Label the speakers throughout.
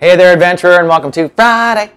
Speaker 1: Hey there, adventurer, and welcome to Friday.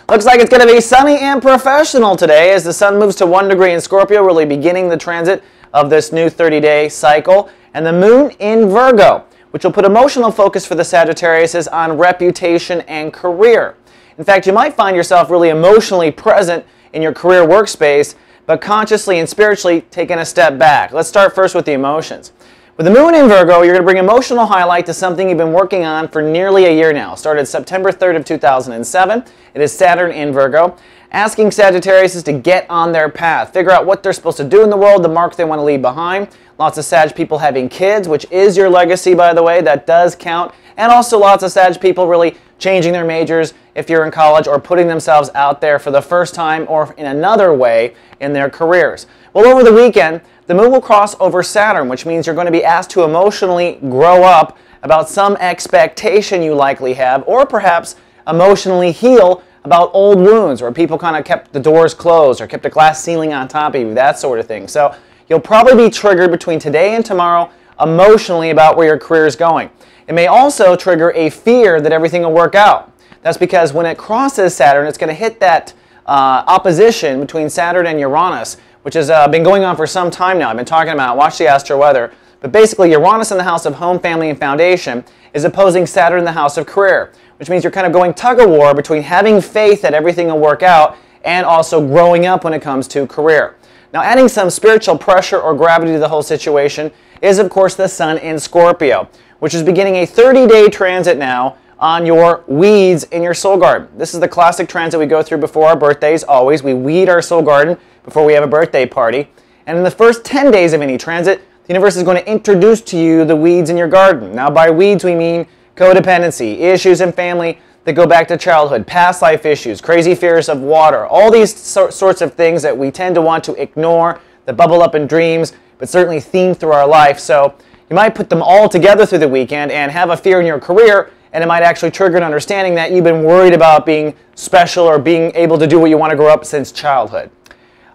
Speaker 1: Looks like it's going to be sunny and professional today as the sun moves to 1 degree in Scorpio, really beginning the transit of this new 30-day cycle, and the moon in Virgo, which will put emotional focus for the Sagittarius on reputation and career. In fact, you might find yourself really emotionally present in your career workspace, but consciously and spiritually taking a step back. Let's start first with the emotions. With the moon in Virgo, you're going to bring emotional highlight to something you've been working on for nearly a year now. Started September 3rd of 2007. It is Saturn in Virgo, asking Sagittarius to get on their path, figure out what they're supposed to do in the world, the mark they want to leave behind. Lots of Sag people having kids, which is your legacy, by the way. That does count. And also lots of Sag people really changing their majors if you're in college, or putting themselves out there for the first time or in another way in their careers. Well, over the weekend, the moon will cross over Saturn, which means you're going to be asked to emotionally grow up about some expectation you likely have, or perhaps emotionally heal about old wounds where people kind of kept the doors closed or kept a glass ceiling on top of you, that sort of thing. So you'll probably be triggered between today and tomorrow emotionally about where your career is going. It may also trigger a fear that everything will work out. That's because when it crosses Saturn, it's going to hit that opposition between Saturn and Uranus, which has been going on for some time now. I've been talking about it. Watch the astro weather. But basically, Uranus in the house of home, family, and foundation is opposing Saturn in the house of career, which means you're kind of going tug-of-war between having faith that everything will work out and also growing up when it comes to career. Now, adding some spiritual pressure or gravity to the whole situation is, of course, the sun in Scorpio, which is beginning a 30-day transit now on your weeds in your soul garden. This is the classic transit we go through before our birthdays always. We weed our soul garden before we have a birthday party. And in the first 10 days of any transit, the universe is going to introduce to you the weeds in your garden. Now, by weeds, we mean codependency, issues in family that go back to childhood, past life issues, crazy fears of water, all these sorts of things that we tend to want to ignore, that bubble up in dreams, but certainly theme through our life. So you might put them all together through the weekend and have a fear in your career, and it might actually trigger an understanding that you've been worried about being special or being able to do what you want to grow up since childhood.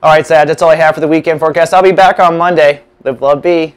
Speaker 1: All right, Sag, that's all I have for the weekend forecast. I'll be back on Monday. Live, love, be.